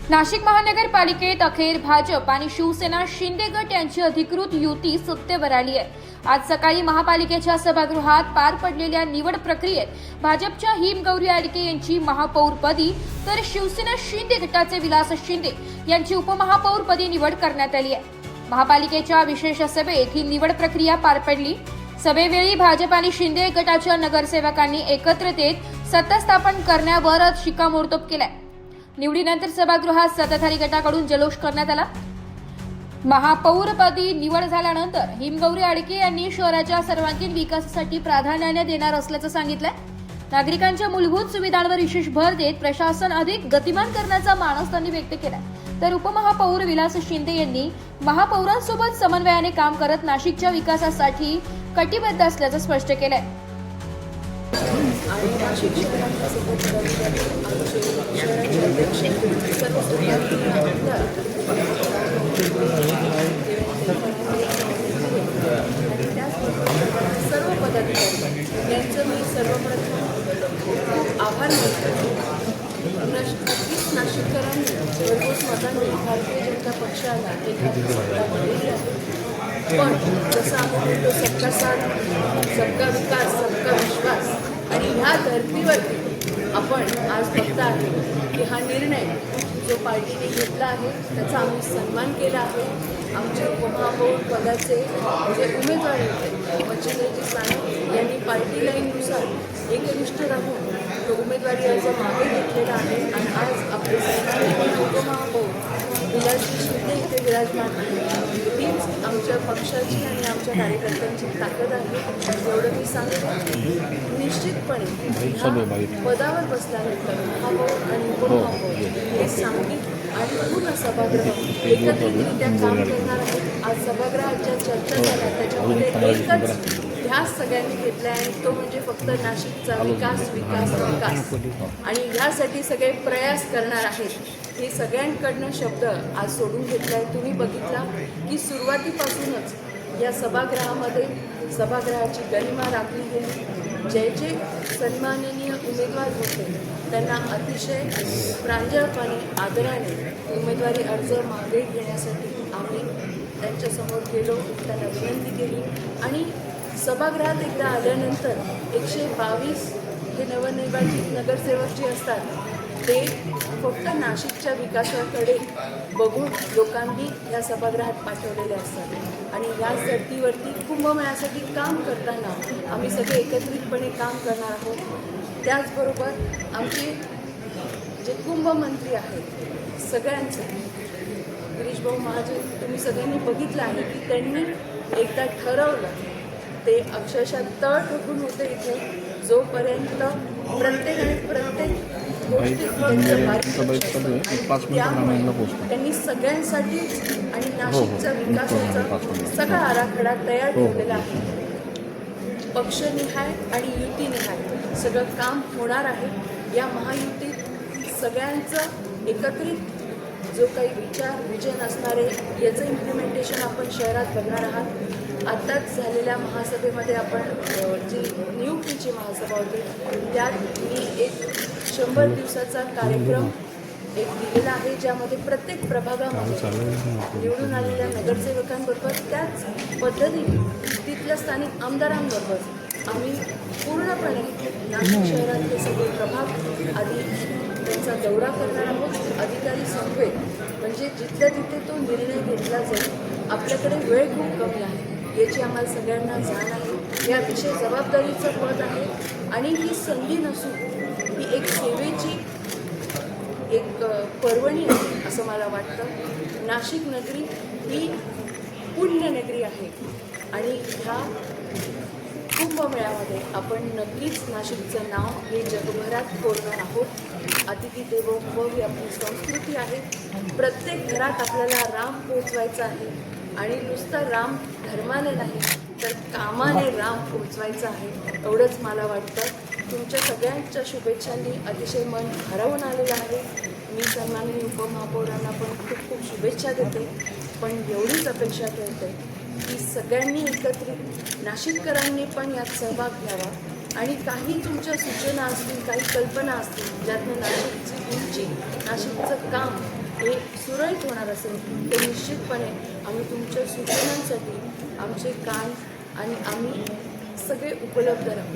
नाशिक महानगरपालिकेत अखेर भाजप आणि शिवसेना शिंदे गट यांची अधिकृत युती सत्तेवर आली आहे। आज सकाळी महापालिकेच्या सभागृहात पार पडलेल्या निवड प्रक्रियेत भाजपच्या हिमगौरी आडके यांची महापौरपदी तर शिवसेना शिंदे गटाचे विलास शिंदे यांची उपमहापौरपदी निवड करण्यात आली आहे। महापालिकेच्या विशेष सभेत ही निवड प्रक्रिया पार पडली। सभेवेळी भाजप आणि शिंदे गटाच्या नगरसेवकांनी एकत्रित येत सत्ता स्थापन करण्यावर शिक्कामोर्तब केलाय। निवडीनंतर सभागृहात सत्ताधारी गटाकडून जल्लोष करण्यात आला। महापौरपदी निवड झाल्यानंतर हिमगौरी आडके यांनी शहराच्या सर्वांगीण विकासासाठी प्राधान्य देणार असल्याचं सांगितलंय। नागरिकांच्या मूलभूत सुविधांवर विशेष भर देत प्रशासन अधिक गतिमान करण्याचा मानस त्यांनी व्यक्त केला। तर उपमहापौर विलास शिंदे यांनी महापौरांसोबत समन्वयाने काम करत नाशिकच्या विकासासाठी कटिबद्ध असल्याचं स्पष्ट केलंय। आणि नाशिक शहरासोबत आमचे शहराचे अध्यक्ष सर्व पदाधिकारी यांचं मी सर्वप्रथम आभार मानतो। नक्कीच नाशिककरांनी भरघोस मतांनी भारतीय जनता पक्षाला एखादी सत्ता मिळाली आहे। पण जसं आपण म्हणतो सबका साथ सबका विकास सबका विश्वास, आणि ह्या धर्तीवरती आपण आज बघत आहे की हा निर्णय जो पार्टीने घेतला आहे त्याचा आम्ही सन्मान केला आहे। आमचे उपमहापौर पदाचे जे उमेदवार होते मच्छिंद्रजी सानप यांनी पार्टी लाईननुसार एकनिष्ठ राहून तो उमेदवारी अर्ज मागे घेतलेला आहे आणि आज आपले सन्माननीय उपमहापौर विलास शिंदे इथे विराजमान आहे। हीच आमच्या पक्षाची आणि आमच्या कार्यकर्त्यांची ताकद आहे। एवढं मी सांगतो। निश्चितपणे पदावर बसल्यानंतर महापौर आणि उपमहापौर हे सांगितलं आणि पूर्ण सभागृह एकत्रितरित्या काम करणार आहेत। आज सभागृहाच्या चर्चा झाल्या त्याच्यामध्ये एकच ध्यास सगळ्यांनी घेतला आहे, तो म्हणजे फक्त नाशिकचा विकास विकास विकास, आणि ह्यासाठी सगळे प्रयास करणार आहेत। हे सगळ्यांकडनं शब्द आज सोडून घेतला आहे। तुम्ही बघितला की सुरुवातीपासूनच या सभागृहामध्ये सभागृहाची गरिमा राखली गेली। जे सन्माननीय उमेदवार होते त्यांना अतिशय प्रांजळपणे आदराने उमेदवारी अर्ज मागे घेण्यासाठी आम्ही त्यांच्यासमोर गेलो, त्यांना विनंती केली आणि सभागृहात एकदा आल्यानंतर 122 हे नवनिर्वाचित नगरसेवक जे असतात ते फक्त नाशिकच्या विकासाकडे बघून लोकांनी या सभागृहात पाठवलेले असतात आणि या धर्तीवरती कुंभमेळ्यासाठी काम करताना आम्ही सगळे एकत्रितपणे काम करणार आहोत। त्याचबरोबर आमचे जे कुंभमंत्री आहेत सगळ्यांचे गिरीशभाऊ महाजन तुम्ही सगळ्यांनी बघितलं आहे की त्यांनी एकदा ठरवलं, ते अक्षरशः तळ ठोकून होते इथे, जोपर्यंत प्रत्येक त्यांनी सगळ्यांसाठी आणि नाशिकचा विकासाचा सगळा आराखडा तयार ठेवलेला आहे। पक्षनिहाय आणि युतीनिहाय सगळं काम होणार आहे। या महायुतीत सगळ्यांचं एकत्रित जो काही विचार विजन असणारे याचं इम्प्लिमेंटेशन आपण शहरात बघणार आहात। आत्ताच झालेल्या महासभेमध्ये आपण जी नियुक्तीची महासभा होती त्यात मी एक 100 दिवसाचा कार्यक्रम दिलेला आहे, ज्यामध्ये प्रत्येक प्रभागामध्ये निवडून आलेल्या नगरसेवकांबरोबर त्याच पद्धतीने तिथल्या स्थानिक आमदारांबरोबर आम्ही पूर्णपणे नाशिक शहरातले सगळे प्रभाग आधी त्यांचा दौरा करणार आहोत। अधिकारी समवेत म्हणजे जिथल्या तिथे तो निर्णय घेतला जाईल। आपल्याकडे वेळ खूप कमी आहे याची आम्हाला सगळ्यांना जाण आहे। हे अतिशय जबाबदारीचं पद आहे आणि ही संधी नसून ही एक सेवेची एक पर्वणी आहे असं मला वाटतं। नाशिक नगरी ही पुण्यनगरी आहे आणि ह्या कुंभमेळ्यामध्ये आपण नक्कीच नाशिकचं नाव हे जगभरात कोरणार आहोत। अतिथी देवो भव ही आपली संस्कृती आहे। प्रत्येक घरात आपल्याला राम पोहोचवायचा आहे आणि नुसतं राम धर्माने नाही तर कामाने राम पोहोचवायचं आहे, एवढंच मला वाटतं। तुमच्या सगळ्यांच्या शुभेच्छांनी अतिशय मन भारावून आलेलं आहे। मी सन्माननीय उपमहापौरांना पण खूप खूप शुभेच्छा देते, पण एवढीच अपेक्षा ठेवते की सगळ्यांनी एकत्रित नाशिककरांनी पण यात सहभाग घ्यावा आणि काही तुमच्या सूचना असतील, काही कल्पना असतील ज्यातनं नाशिकची उंची, नाशिकचं काम हे सुरळीत होणार असेल तर निश्चितपणे आम्ही तुमच्या सूचनांसाठी आमचे कान आणि आम्ही सगळे उपलब्ध राहू.